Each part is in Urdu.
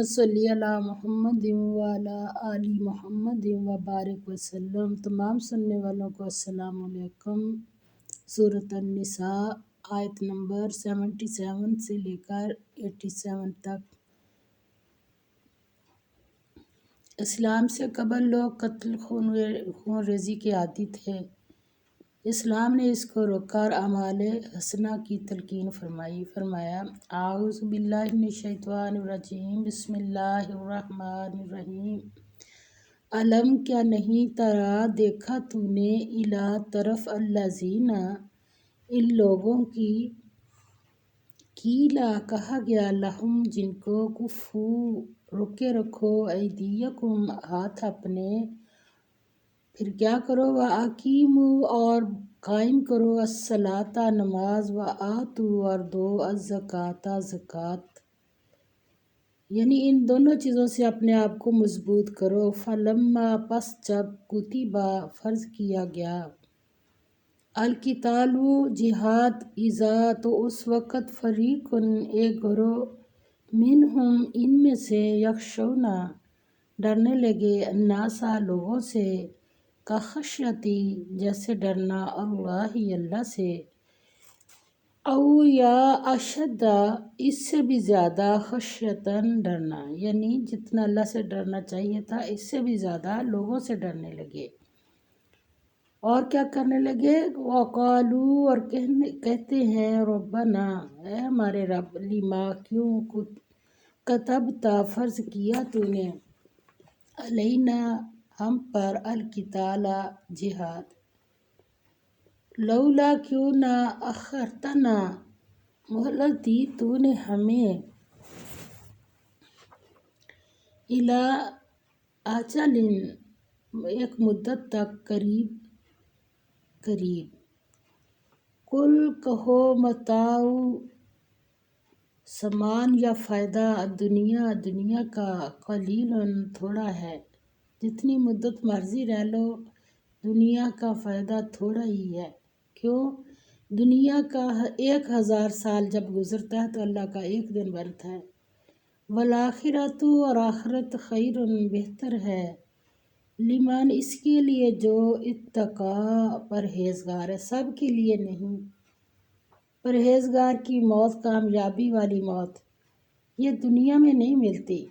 صلی علی محمد وعلی آل محمد وبارک وسلم۔ تمام سننے والوں کو السلام علیکم۔ سورۃ النساء آیت نمبر 77 سے لے کر 87 تک۔ اسلام سے قبل لوگ قتل خون ریزی کے عادی تھے۔ اسلام نے اس کو روکا اور اعمال حسنہ کی تلقین فرمایا اعوذ باللہ من الشیطان الرجیم بسم اللہ الرحمن الرحیم۔ علم کیا نہیں ترا دیکھا تو نے الی طرف الذین ان لوگوں کی قیل کہا گیا لہم جن کو کفو روکے رکھو ایدیکم ہاتھ اپنے، پھر کیا کرو وَأَقِیمُوا اور قائم کرو الصلاۃ نماز وَآتُوا اور دو الزکوٰۃ زکوٰۃ، یعنی ان دونوں چیزوں سے اپنے آپ کو مضبوط کرو۔ فلما پس جب کتبہ فرض کیا گیا القتال جہاد اذا تو اس وقت فریق ایک گروہ منہم ان میں سے یخشون ڈرنے لگے الناس لوگوں سے کخشیتی جیسے ڈرنا اللہ اللہ سے، او یا اشد اس سے بھی زیادہ خشیتاً ڈرنا، یعنی جتنا اللہ سے ڈرنا چاہیے تھا اس سے بھی زیادہ لوگوں سے ڈرنے لگے۔ اور کیا کرنے لگے وقالو اور کہتے ہیں ربنا اے ہمارے رب لما کیوں کتبت فرض کیا تو نے علینا ہم پر القتال جہاد، لولا کیوں نہ اخرتنا مہلت دی تو نے ہمیں الی اجل ایک مدت تک قریب قل کہو متاع سامان یا فائدہ دنیا کا قلیل تھوڑا ہے، جتنی مدت مرضی رہ لو دنیا کا فائدہ تھوڑا ہی ہے۔ کیوں؟ دنیا کا 1000 سال جب گزرتا ہے تو اللہ کا ایک دن بنتا ہے۔ والآخرۃ اور آخرت خیر بہتر ہے، لمن اس کے لیے جو اتقی پرہیزگار ہے، سب کے لیے نہیں۔ پرہیزگار کی موت کامیابی والی موت یہ دنیا میں نہیں ملتی،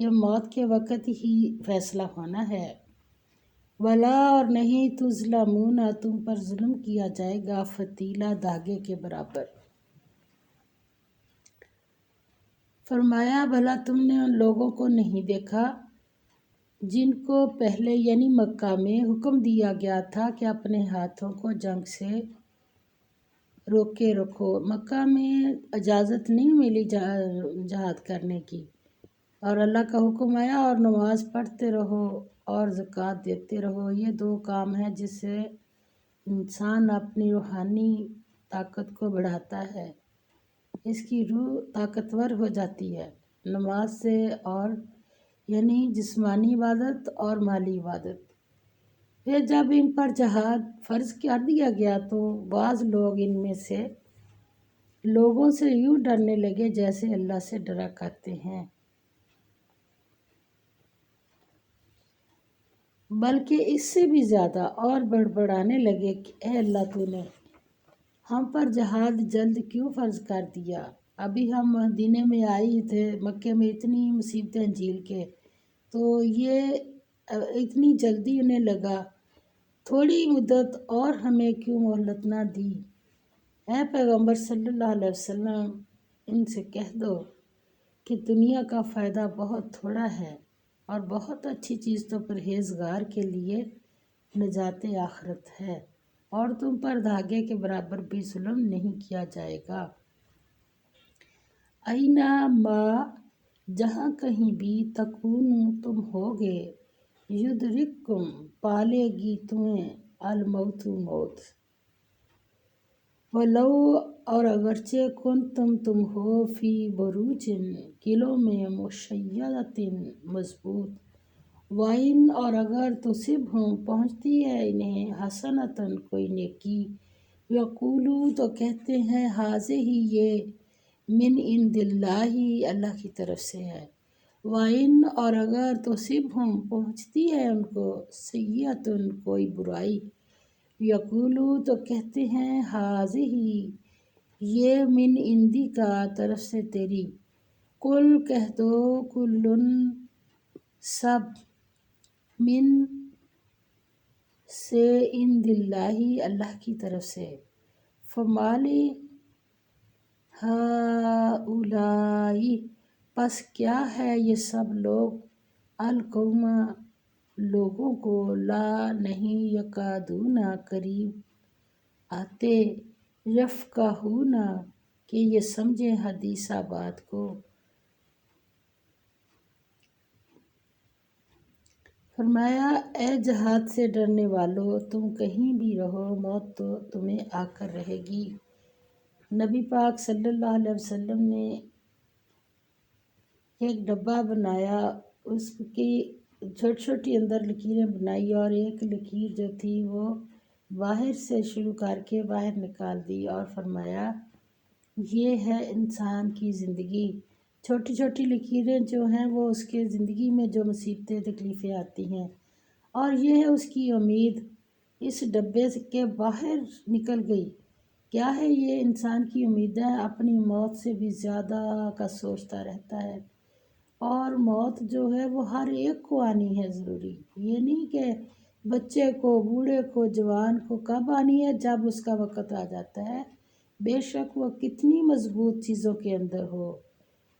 یہ موت کے وقت ہی فیصلہ ہونا ہے۔ ولا اور نہیں تظلمون تم پر ظلم کیا جائے گا فتیلہ دھاگے کے برابر۔ فرمایا بھلا تم نے ان لوگوں کو نہیں دیکھا جن کو پہلے یعنی مکہ میں حکم دیا گیا تھا کہ اپنے ہاتھوں کو جنگ سے روکے رکھو۔ مکہ میں اجازت نہیں ملی جہاد کرنے کی، اور اللہ کا حکم آیا اور نماز پڑھتے رہو اور زکوٰۃ دیتے رہو۔ یہ 2 کام ہیں جس سے انسان اپنی روحانی طاقت کو بڑھاتا ہے، اس کی روح طاقتور ہو جاتی ہے نماز سے، اور یعنی جسمانی عبادت اور مالی عبادت۔ پھر جب ان پر جہاد فرض کر دیا گیا تو بعض لوگ ان میں سے لوگوں سے یوں ڈرنے لگے جیسے اللہ سے ڈرا کرتے ہیں، بلکہ اس سے بھی زیادہ اور بڑبڑانے لگے کہ اے اللہ تو نے ہم پر جہاد جلد کیوں فرض کر دیا؟ ابھی ہم مدینے میں آئے ہی تھے، مکے میں اتنی مصیبتیں جھیل کے، تو یہ اتنی جلدی انہیں لگا، تھوڑی مدت اور ہمیں کیوں مہلت نہ دی؟ اے پیغمبر صلی اللہ علیہ وسلم ان سے کہہ دو کہ دنیا کا فائدہ بہت تھوڑا ہے، اور بہت اچھی چیز تو پرہیزگار کے لیے نجات آخرت ہے، اور تم پر دھاگے کے برابر بھی ظلم نہیں کیا جائے گا۔ اینما جہاں کہیں بھی تکونوا تم ہوگے یدرککم پالے گی تمہیں الموت موت، ولو اور اگرچہ کنتم تم ہو فی بروج قلعوں میں مشیدۃ مضبوط، وَإِنْ اور اگر تصبہم پہنچتی ہے انہیں حسنۃ کوئی نیکی، یقولوا تو کہتے ہیں ہذہ یہ من عند اللہ اللہ کی طرف سے ہے، وَإِن اور اگر تصبہم پہنچتی ہے ان کو سیئۃ کوئی برائی، یقولو تو کہتے ہیں ہاذہ یہ من عندی کا طرف سے تیری، قل کہہ دو کلن سب من سے عند اللہ اللہ کی طرف سے، فمال ہؤلاء پس کیا ہے یہ سب لوگ، القوم لوگوں کو، لا نہیں، یکادون قریب آتے، یفقہون کہ یہ سمجھیں حدیثہ بات کو۔ فرمایا اے جہاد سے ڈرنے والو، تم کہیں بھی رہو موت تو تمہیں آ کر رہے گی۔ نبی پاک صلی اللہ علیہ وسلم نے ایک ڈبہ بنایا، اس کی چھوٹی چھوٹی اندر لکیریں بنائی اور ایک لکیر جو تھی وہ باہر سے شروع کر کے باہر نکال دی اور فرمایا یہ ہے انسان کی زندگی۔ چھوٹی چھوٹی لکیریں جو ہیں وہ اس کے زندگی میں جو مصیبتیں تکلیفیں آتی ہیں، اور یہ ہے اس کی امید، اس ڈبے کے باہر نکل گئی۔ کیا ہے یہ انسان کی امید ہے، اپنی موت سے بھی زیادہ کا سوچتا رہتا ہے، اور موت جو ہے وہ ہر ایک کو آنی ہے ضروری، یہ نہیں کہ بچے کو، بوڑھے کو، جوان کو کب آنی ہے، جب اس کا وقت آ جاتا ہے، بے شک وہ کتنی مضبوط چیزوں کے اندر ہو،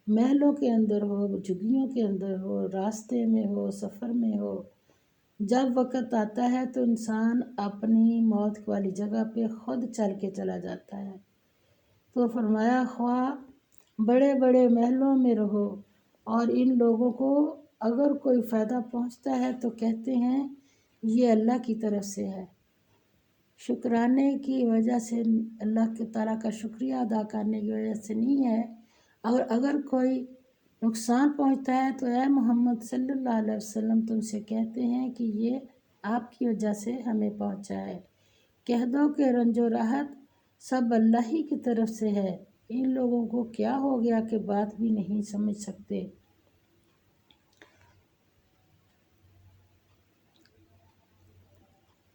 محلوں کے اندر ہو، جھگیوں کے اندر ہو، راستے میں ہو، سفر میں ہو، جب وقت آتا ہے تو انسان اپنی موت والی جگہ پہ خود چل کے چلا جاتا ہے۔ تو فرمایا خواہ بڑے بڑے محلوں میں رہو، اور ان لوگوں کو اگر کوئی فائدہ پہنچتا ہے تو کہتے ہیں یہ اللہ کی طرف سے ہے، شکرانے کی وجہ سے، اللہ کے تعالیٰ کا شکریہ ادا کرنے کی وجہ سے نہیں ہے، اور اگر کوئی نقصان پہنچتا ہے تو اے محمد صلی اللہ علیہ وسلم تم سے کہتے ہیں کہ یہ آپ کی وجہ سے ہمیں پہنچا ہے، کہہ دو کہ رنج و راحت سب اللہ ہی کی طرف سے ہے، ان لوگوں کو کیا ہو گیا کہ بات بھی نہیں سمجھ سکتے۔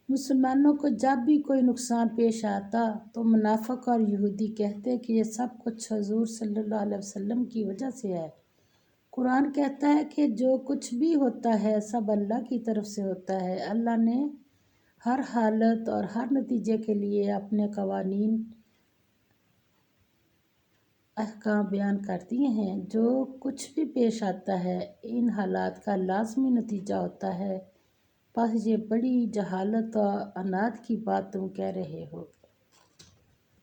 مسلمانوں کو جب بھی کوئی نقصان پیش آتا تو منافق اور یہودی کہتے کہ یہ سب کچھ حضور صلی اللہ علیہ وسلم کی وجہ سے ہے۔ قرآن کہتا ہے کہ جو کچھ بھی ہوتا ہے سب اللہ کی طرف سے ہوتا ہے، اللہ نے ہر حالت اور ہر نتیجے کے لیے اپنے قوانین احکام بیان کر دیے ہیں، جو کچھ بھی پیش آتا ہے ان حالات کا لازمی نتیجہ ہوتا ہے، بس یہ بڑی جہالت اور عناد کی بات تم کہہ رہے ہو۔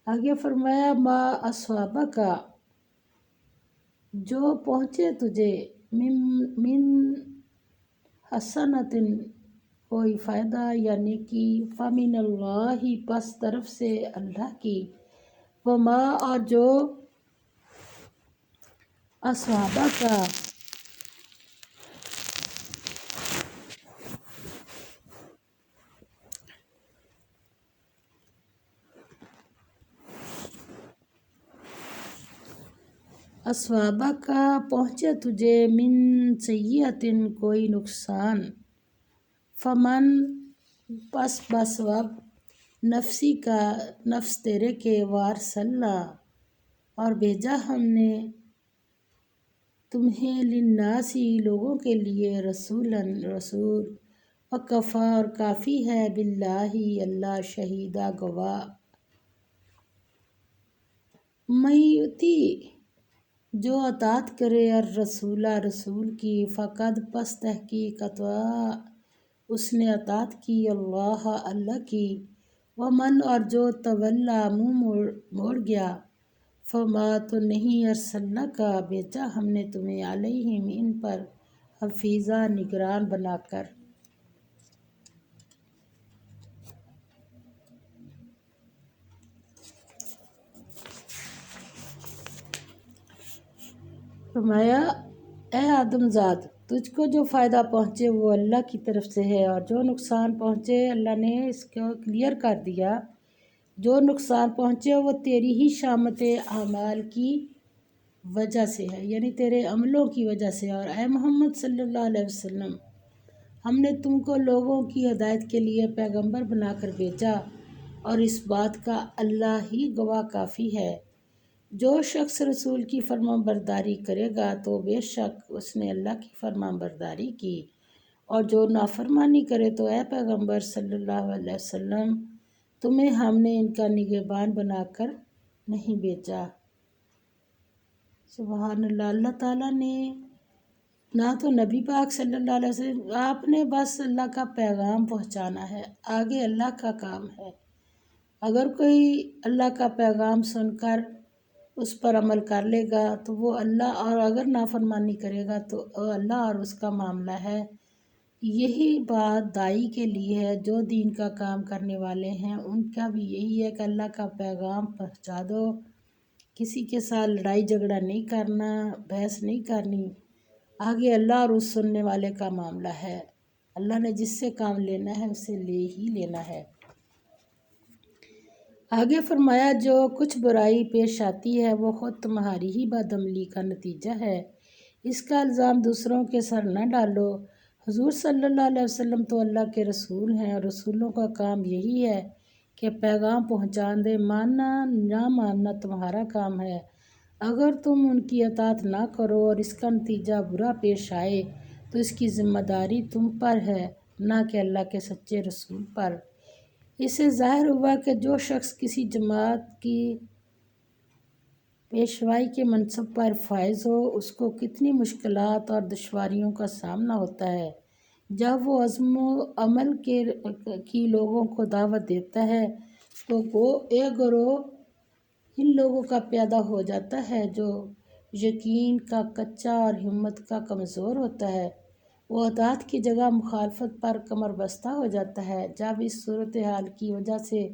آگے فرمایا ما اصابک جو پہنچے تجھے، من حسنۃ کوئی فائدہ یا نیکی، فمن اللہ پس طرف سے اللہ کی، وما اور جو اصابک اسوابہ کا پہنچے تجھے، من سیئۃ کوئی نقصان، فمن پس بسبب نفسی کا نفس تیرے کے، وارسلنا اور بھیجا ہم نے تمہیں، للناس لوگوں کے لیے، رسولاً رسول، وکفیٰ اور کافی ہے، باللہ اللہ، شہیدہ گواہ، من یؤتی جو اطاعت کرے، الرسول رسول کی، فقد پس تحقیق اطاع اس نے اطاعت کی، اللہ اللہ کی، ومن اور جو تولی منہ موڑ گیا، فما تو نہیں، ارسلنا کا بھیجا ہم نے تمہیں، علیہم ان پر، حفیظہ نگران بنا کر۔ فرمایا اے آدم زاد تجھ کو جو فائدہ پہنچے وہ اللہ کی طرف سے ہے، اور جو نقصان پہنچے اللہ نے اس کو کلیئر کر دیا، جو نقصان پہنچے وہ تیری ہی شامت اعمال کی وجہ سے ہے، یعنی تیرے عملوں کی وجہ سے۔ اور اے محمد صلی اللہ علیہ وسلم، ہم نے تم کو لوگوں کی ہدایت کے لیے پیغمبر بنا کر بھیجا، اور اس بات کا اللہ ہی گواہ کافی ہے۔ جو شخص رسول کی فرمان برداری کرے گا تو بے شک اس نے اللہ کی فرمان برداری کی، اور جو نافرمانی کرے تو اے پیغمبر صلی اللہ علیہ وسلم، تمہیں ہم نے ان کا نگہبان بنا کر نہیں بھیجا۔ سبحان اللہ۔ اللہ تعالیٰ نے نہ تو نبی پاک صلی اللہ علیہ وسلم، آپ نے بس اللہ کا پیغام پہنچانا ہے، آگے اللہ کا کام ہے۔ اگر کوئی اللہ کا پیغام سن کر اس پر عمل کر لے گا تو وہ اللہ، اور اگر نافرمانی کرے گا تو اللہ اور اس کا معاملہ ہے۔ یہی بات داعی کے لیے ہے، جو دین کا کام کرنے والے ہیں ان کا بھی یہی ہے کہ اللہ کا پیغام پہنچا دو، کسی کے ساتھ لڑائی جھگڑا نہیں کرنا، بحث نہیں کرنی، آگے اللہ اور اس سننے والے کا معاملہ ہے۔ اللہ نے جس سے کام لینا ہے اسے لے ہی لینا ہے۔ آگے فرمایا، جو کچھ برائی پیش آتی ہے وہ خود تمہاری ہی بدعملی کا نتیجہ ہے، اس کا الزام دوسروں کے سر نہ ڈالو۔ حضور صلی اللہ علیہ وسلم تو اللہ کے رسول ہیں، اور رسولوں کا کام یہی ہے کہ پیغام پہنچا دیں، ماننا نہ ماننا تمہارا کام ہے۔ اگر تم ان کی اطاعت نہ کرو اور اس کا نتیجہ برا پیش آئے تو اس کی ذمہ داری تم پر ہے، نہ کہ اللہ کے سچے رسول پر۔ اس سے ظاہر ہوا کہ جو شخص کسی جماعت کی پیشوائی کے منصب پر فائز ہو، اس کو کتنی مشکلات اور دشواریوں کا سامنا ہوتا ہے۔ جب وہ عزم و عمل کی لوگوں کو دعوت دیتا ہے تو وہ ایک گروہ ان لوگوں کا پیدا ہو جاتا ہے جو یقین کا کچا اور ہمت کا کمزور ہوتا ہے۔ وہ اطاعت کی جگہ مخالفت پر کمر بستہ ہو جاتا ہے۔ جب اس صورتحال کی وجہ سے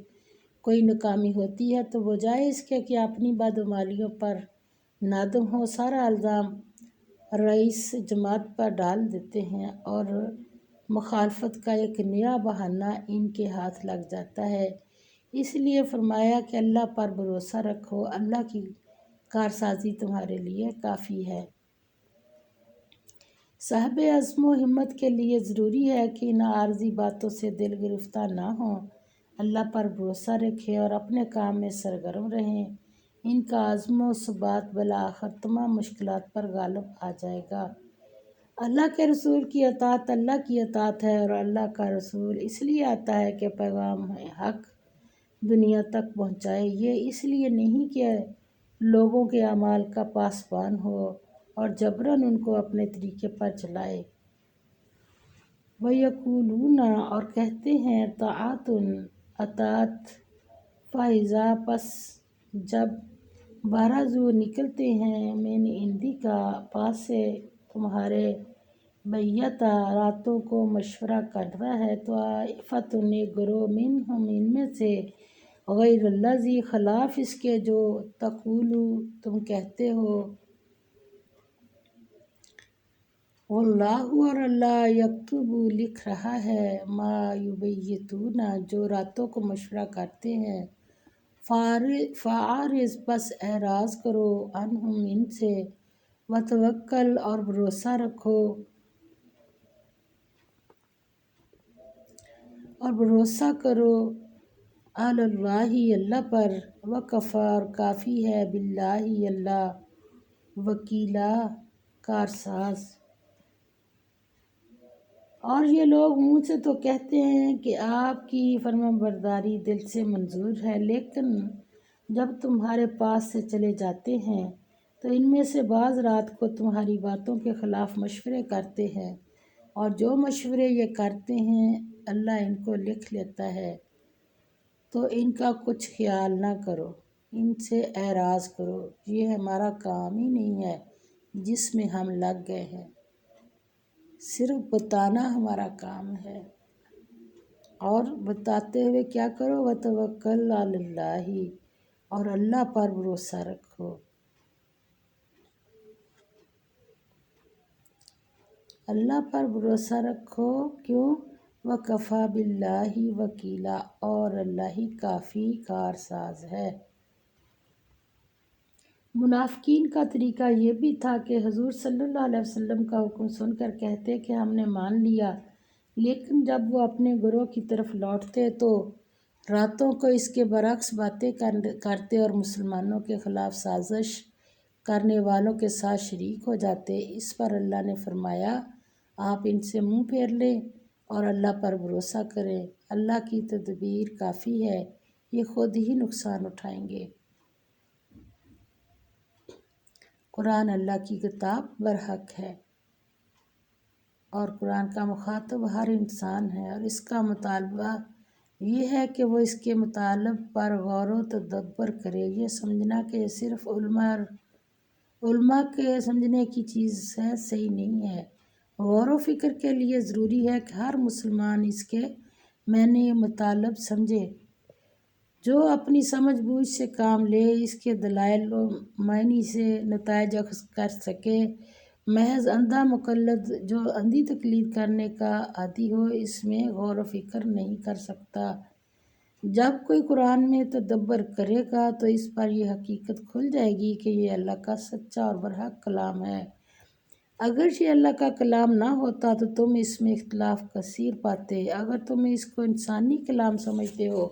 کوئی ناکامی ہوتی ہے تو بجائے اس کے کہ اپنی بدعملیوں پر نادم ہو، سارا الزام رئیس جماعت پر ڈال دیتے ہیں، اور مخالفت کا ایک نیا بہانہ ان کے ہاتھ لگ جاتا ہے۔ اس لیے فرمایا کہ اللہ پر بھروسہ رکھو، اللہ کی کارسازی تمہارے لیے کافی ہے۔ صاحب عزم و ہمت کے لیے ضروری ہے کہ ان عارضی باتوں سے دل گرفتار نہ ہوں، اللہ پر بھروسہ رکھیں اور اپنے کام میں سرگرم رہیں۔ ان کا عزم و ثبات بالآخر تمام مشکلات پر غالب آ جائے گا۔ اللہ کے رسول کی اطاعت اللہ کی اطاعت ہے، اور اللہ کا رسول اس لیے آتا ہے کہ پیغام حق دنیا تک پہنچائے۔ یہ اس لیے نہیں کہ لوگوں کے اعمال کا پاسبان ہو اور جبراً ان کو اپنے طریقے پر چلائے۔ وَيَقُولُونَ، اور کہتے ہیں، طاعَةٌ، اطاعت، فَإِذَا، پس جب بَرَزُوا، نکلتے ہیں، مِنْ عِنْدِکَ، پاس سے تمہارے، بَیَّتَ، راتوں کو مشورہ کرتا ہے، طَائِفَةٌ، ایک گروہ، مِنْھُم، ان میں سے، غیر الذی، خلاف اس کے جو تقولو، تم کہتے ہو، واللہ، اور اللہ، یکتب، لکھ رہا ہے، ما یبیتون، جو راتوں کو مشورہ کرتے ہیں، فَأَعْرِضْ، پس اعراض کرو، عنہم، ان سے، وتوکل، اور بھروسہ رکھو، اور بھروسہ کرو، علی اللہ، اللہ پر، وکفیٰ، اور کافی ہے، باللہ، اللہ، وکیلا، کارساز۔ اور یہ لوگ منہ سے تو کہتے ہیں کہ آپ کی فرمانبرداری دل سے منظور ہے، لیکن جب تمہارے پاس سے چلے جاتے ہیں تو ان میں سے بعض رات کو تمہاری باتوں کے خلاف مشورے کرتے ہیں، اور جو مشورے یہ کرتے ہیں اللہ ان کو لکھ لیتا ہے، تو ان کا کچھ خیال نہ کرو، ان سے اعراض کرو، یہ ہمارا کام ہی نہیں ہے جس میں ہم لگ گئے ہیں، صرف بتانا ہمارا کام ہے۔ اور بتاتے ہوئے کیا کرو، وتوکل علی اللہ، اور اللہ پر بھروسہ رکھو۔ اللہ پر بھروسہ رکھو، کیوں؟ وکفیٰ باللہ وکیلا، اور اللہ ہی کافی کارساز ہے۔ منافقین کا طریقہ یہ بھی تھا کہ حضور صلی اللہ علیہ وسلم کا حکم سن کر کہتے کہ ہم نے مان لیا، لیکن جب وہ اپنے گروہ کی طرف لوٹتے تو راتوں کو اس کے برعکس باتیں کرتے اور مسلمانوں کے خلاف سازش کرنے والوں کے ساتھ شریک ہو جاتے۔ اس پر اللہ نے فرمایا، آپ ان سے منہ پھیر لیں اور اللہ پر بھروسہ کریں، اللہ کی تدبیر کافی ہے، یہ خود ہی نقصان اٹھائیں گے۔ قرآن اللہ کی کتاب برحق ہے اور قرآن کا مخاطب ہر انسان ہے، اور اس کا مطالبہ یہ ہے کہ وہ اس کے مطالب پر غور و تدبر کرے۔ یہ سمجھنا کہ صرف علماء کے سمجھنے کی چیز ہے صحیح نہیں ہے۔ غور و فکر کے لیے ضروری ہے کہ ہر مسلمان اس کے معنی مطالب سمجھے، جو اپنی سمجھ بوجھ سے کام لے، اس کے دلائل و معنی سے نتائج اخذ کر سکے۔ محض اندھا مقلد جو اندھی تقلید کرنے کا عادی ہو، اس میں غور و فکر نہیں کر سکتا۔ جب کوئی قرآن میں تدبر کرے گا تو اس پر یہ حقیقت کھل جائے گی کہ یہ اللہ کا سچا اور برحق کلام ہے۔ اگر یہ اللہ کا کلام نہ ہوتا تو تم اس میں اختلاف کثیر پاتے۔ اگر تم اس کو انسانی کلام سمجھتے ہو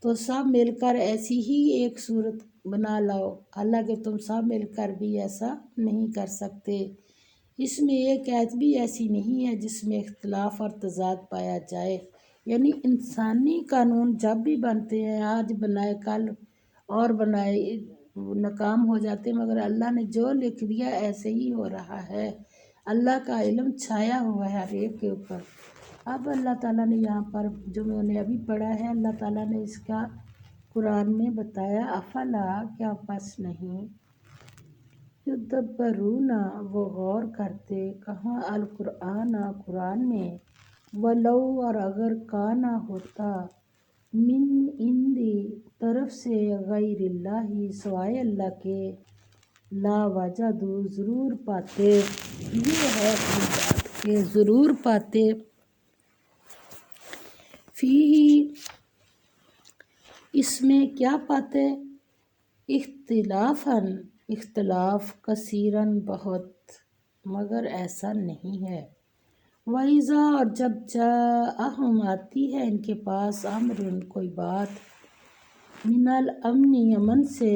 تو سب مل کر ایسی ہی ایک صورت بنا لاؤ، حالانکہ تم سب مل کر بھی ایسا نہیں کر سکتے۔ اس میں ایک آیت بھی ایسی نہیں ہے جس میں اختلاف اور تضاد پایا جائے۔ یعنی انسانی قانون جب بھی بنتے ہیں، آج بنائے کل اور بنائے ناکام ہو جاتے، مگر اللہ نے جو لکھ دیا ایسے ہی ہو رہا ہے۔ اللہ کا علم چھایا ہوا ہے ہر ایک کے اوپر۔ اب اللہ تعالیٰ نے یہاں پر جو میں نے ابھی پڑھا ہے، اللہ تعالیٰ نے اس کا قرآن میں بتایا، افلا کیا پس نہیں، یدبرون وہ غور کرتے، کہاں القرآن قرآن میں، ولو اور اگر کانا ہوتا، من عندی طرف سے، غیر اللہ سوائے اللہ کے، لا وجدوا ضرور پاتے، یہ ہے اپنی بات کہ ضرور پاتے، فیہ اس میں کیا پاتے، اختلاف کثیرن بہت، مگر ایسا نہیں ہے۔ وَإِذَا اور جب جاءہم آتی ہے ان کے پاس، امرن کوئی بات، من الامن امن سے،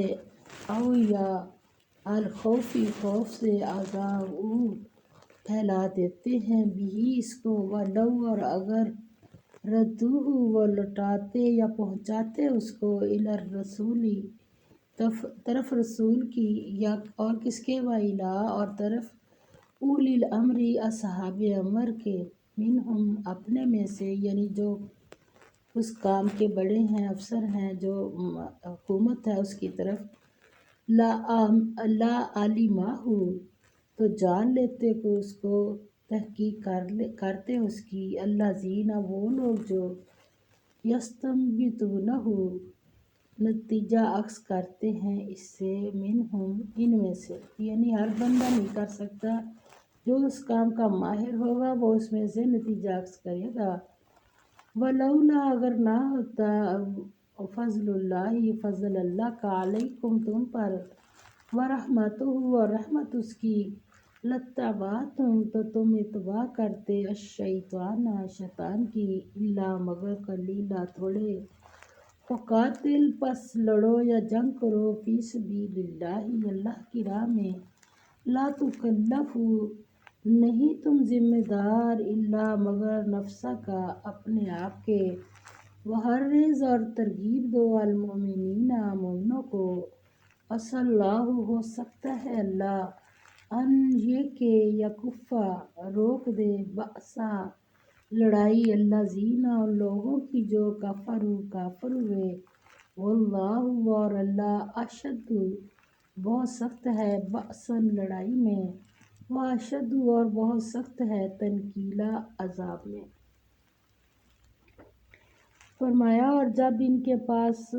او یا الخوف خوف سے، اذاعوا پھیلا دیتے ہیں، بھی اس کو، ولو اور اگر ردوہ وہ لوٹاتے یا پہنچاتے اس کو، الی الرسول طرف رسول کی، یا اور کس کے، وَإِلَىٰ اور طرف، اولی الامر اصحاب امر کے، منہم اپنے میں سے، یعنی جو اس کام کے بڑے ہیں، افسر ہیں، جو حکومت ہے اس کی طرف، لا علمہ تو جان لیتے کو اس کو، تحقیق کرتے اس کی، الذین وہ لوگ جو یستنبطونہ نتیجہ اخذ کرتے ہیں اس سے، منہم ان میں سے، یعنی ہر بندہ نہیں کر سکتا، جو اس کام کا ماہر ہوگا وہ اس میں سے نتیجہ اخذ کرے گا۔ ولولا اگر نہ ہوتا، فضل اللہ فضل اللہ کا، علیکم تم پر، ورحمتہ اور رحمت اس کی، لاتبعتم تو تم اتباع کرتے، الشیطان شیطان کی، الا مگر قلیلا تھوڑے، فقاتل پس لڑو یا جنگ کرو، فی سبیل اللہ اللہ کی راہ میں، لا تکلف نہیں تم ذمہ دار، الا مگر نفسک اپنے آپ کے، وحرض اور ترغیب دو، المؤمنین مومنوں کو، عسى اللہ ہو سکتا ہے اللہ، ان یہ کہ یکفا روک دے، بأسا لڑائی، الذین ان لوگوں کی جو کفروا کافر ہوئے، واللہ اور اللہ، اشد بہت سخت ہے، بأساً لڑائی میں، واشد اور بہت سخت ہے، تنکیلا عذاب میں۔ فرمایا اور جب ان کے پاس،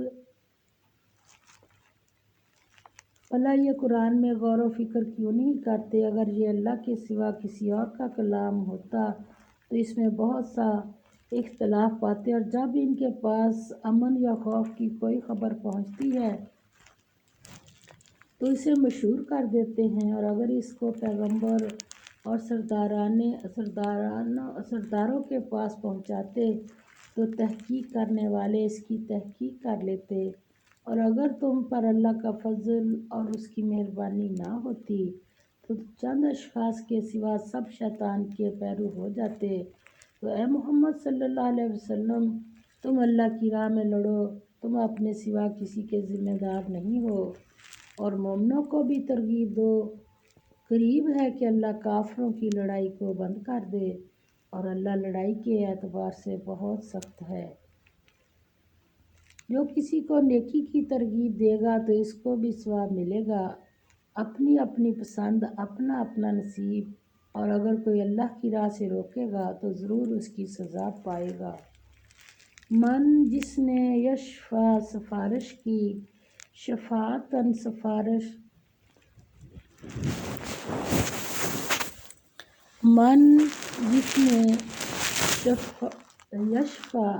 بھلا یہ قرآن میں غور و فکر کیوں نہیں کرتے، اگر یہ اللہ کے سوا کسی اور کا کلام ہوتا تو اس میں بہت سا اختلاف پاتے، اور جب ان کے پاس امن یا خوف کی کوئی خبر پہنچتی ہے تو اسے مشہور کر دیتے ہیں، اور اگر اس کو پیغمبر اور سرداروں کے پاس پہنچاتے تو تحقیق کرنے والے اس کی تحقیق کر لیتے، اور اگر تم پر اللہ کا فضل اور اس کی مہربانی نہ ہوتی تو چند اشخاص کے سوا سب شیطان کے پیرو ہو جاتے۔ تو اے محمد صلی اللہ علیہ وسلم، تم اللہ کی راہ میں لڑو، تم اپنے سوا کسی کے ذمہ دار نہیں ہو، اور مومنوں کو بھی ترغیب دو۔ قریب ہے کہ اللہ کافروں کی لڑائی کو بند کر دے، اور اللہ لڑائی کے اعتبار سے بہت سخت ہے۔ جو کسی کو نیکی کی ترغیب دے گا تو اس کو بھی ثواب ملے گا، اپنی اپنی پسند، اپنا اپنا نصیب، اور اگر کوئی اللہ کی راہ سے روکے گا تو ضرور اس کی سزا پائے گا۔ جس نے یشفع سفارش کی، شفاعتاً سفارش، جس نے یشفع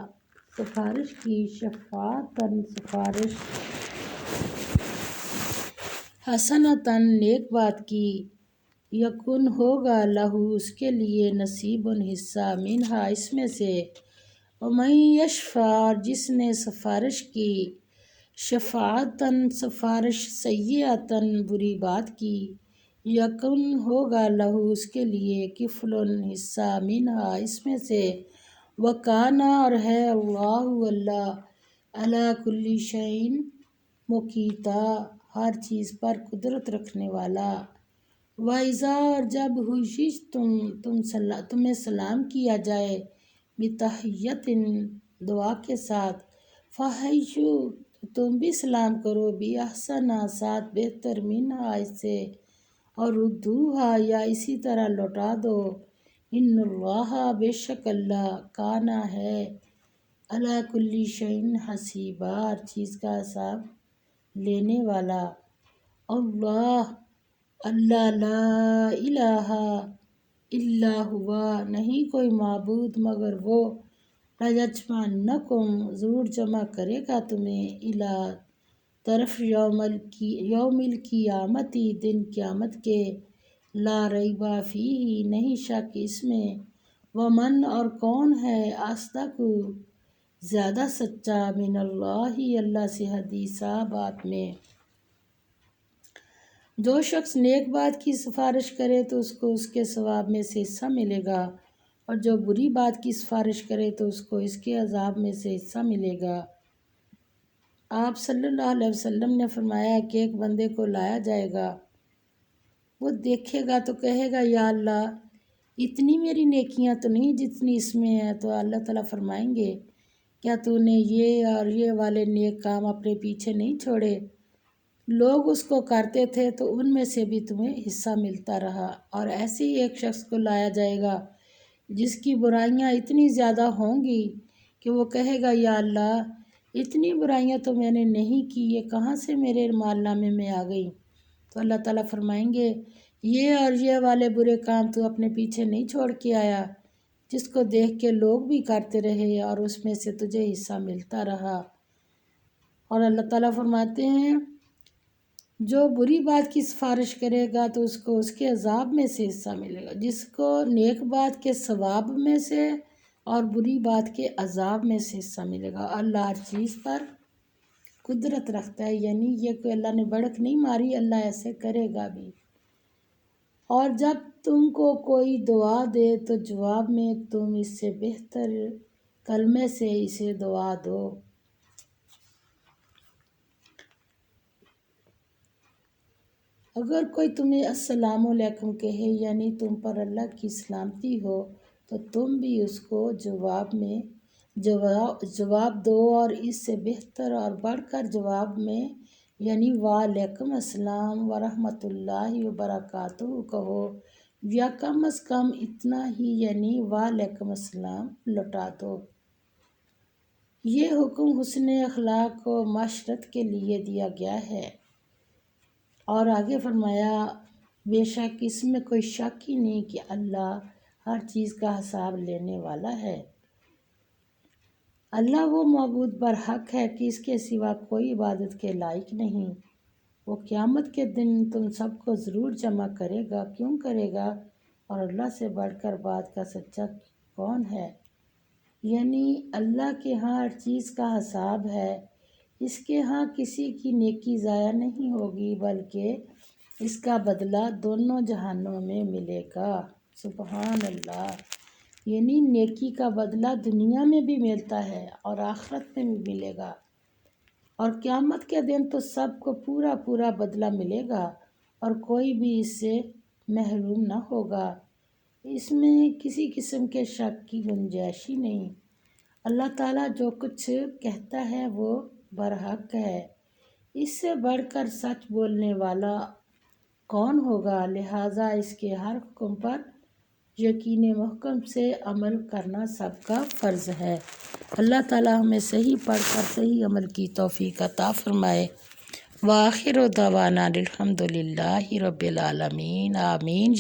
سفارش کی، شفاعتاً سفارش، حسنتاً نیک بات کی، یکن ہوگا لہو اس کے لیے، نصیب حصہ، منہا اس میں سے، ومن یشفع اور جس نے سفارش کی، شفاعتاً سفارش، سیئۃً بری بات کی، یکن ہوگا لہو اس کے لیے، کفل حصہ، منہا اس میں سے، وکان اور ہے اللہ علی کل شیء مقیتا ہر چیز پر قدرت رکھنے والا۔ وَإِذَا اور جب حُیِّیتُم تمہیں سلام کیا جائے، بِتَحِیَّۃٍ دعا کے ساتھ، فَحَیُّوا تم بھی سلام کرو، بِأَحْسَنَ ساتھ بہتر، منہا اس سے، اور ردوہا یا اسی طرح لوٹا دو، ان اللہ بے شک اللہ، کانا ہے، علی کل شیء حسیبا ہر چیز کا حساب لینے والا۔ اللہ لا الہ الا ہوا نہیں کوئی معبود مگر وہ، لَیَجْمَعَنَّکُمْ ضرور جمع کرے گا تمہیں، الی طرف یوم القیامت دن قیامت کے، لا ریب فیہ نہیں شک اس میں، ومن اور کون ہے، اصدق زیادہ سچا، من اللہ اللہ سے، حدیثا بات میں۔ جو شخص نیک بات کی سفارش کرے تو اس کو اس کے ثواب میں سے حصہ ملے گا، اور جو بری بات کی سفارش کرے تو اس کو اس کے عذاب میں سے حصہ ملے گا۔ آپ صلی اللہ علیہ وسلم نے فرمایا کہ ایک بندے کو لایا جائے گا، وہ دیکھے گا تو کہے گا، یا اللہ اتنی میری نیکیاں تو نہیں جتنی اس میں ہیں، تو اللہ تعالیٰ فرمائیں گے، کیا تو نے یہ اور یہ والے نیک کام اپنے پیچھے نہیں چھوڑے؟ لوگ اس کو کرتے تھے تو ان میں سے بھی تمہیں حصہ ملتا رہا۔ اور ایسے ہی ایک شخص کو لایا جائے گا جس کی برائیاں اتنی زیادہ ہوں گی کہ وہ کہے گا، یا اللہ اتنی برائیاں تو میں نے نہیں کی، یہ کہاں سے میرے مال نامے میں آ گئی؟ تو اللہ تعالیٰ فرمائیں گے، یہ اور یہ والے برے کام تو اپنے پیچھے نہیں چھوڑ کے آیا، جس کو دیکھ کے لوگ بھی کرتے رہے اور اس میں سے تجھے حصہ ملتا رہا۔ اور اللہ تعالیٰ فرماتے ہیں، جو بری بات کی سفارش کرے گا تو اس کو اس کے عذاب میں سے حصہ ملے گا، جس کو نیک بات کے ثواب میں سے اور بری بات کے عذاب میں سے حصہ ملے گا۔ اللہ ہر چیز پر قدرت رکھتا ہے، یعنی یہ کوئی اللہ نے بڑک نہیں ماری، اللہ ایسے کرے گا بھی۔ اور جب تم کو کوئی دعا دے تو جواب میں تم اس سے بہتر کلمے سے اسے دعا دو۔ اگر کوئی تمہیں السلام علیکم کہے، یعنی تم پر اللہ کی سلامتی ہو، تو تم بھی اس کو جواب دو، اور اس سے بہتر اور بڑھ کر جواب میں، یعنی وعلیکم السلام ورحمۃ اللہ وبرکاتہ کہو، یا کم از کم اتنا ہی، یعنی وعلیکم السلام لوٹا دو۔ یہ حکم حسن اخلاق و معاشرت کے لیے دیا گیا ہے۔ اور آگے فرمایا، بے شک اس میں کوئی شک ہی نہیں کہ اللہ ہر چیز کا حساب لینے والا ہے۔ اللہ وہ معبود برحق ہے کہ اس کے سوا کوئی عبادت کے لائق نہیں، وہ قیامت کے دن تم سب کو ضرور جمع کرے گا۔ کیوں کرے گا؟ اور اللہ سے بڑھ کر بات کا سچا کون ہے؟ یعنی اللہ کے ہاں ہر چیز کا حساب ہے۔ اس کے ہاں کسی کی نیکی ضائع نہیں ہوگی، بلکہ اس کا بدلہ دونوں جہانوں میں ملے گا۔ سبحان اللہ! یعنی نیکی کا بدلہ دنیا میں بھی ملتا ہے اور آخرت میں بھی ملے گا، اور قیامت کے دن تو سب کو پورا پورا بدلہ ملے گا اور کوئی بھی اس سے محروم نہ ہوگا۔ اس میں کسی قسم کے شک کی گنجائش ہی نہیں۔ اللہ تعالیٰ جو کچھ کہتا ہے وہ برحق ہے۔ اس سے بڑھ کر سچ بولنے والا کون ہوگا؟ لہٰذا اس کے ہر حکم پر یقین محکم سے عمل کرنا سب کا فرض ہے۔ اللہ تعالیٰ ہمیں صحیح پڑھ کر صحیح عمل کی توفیق عطا فرمائے۔ وآخر دعوانا الحمد للہ رب العالمین، آمین۔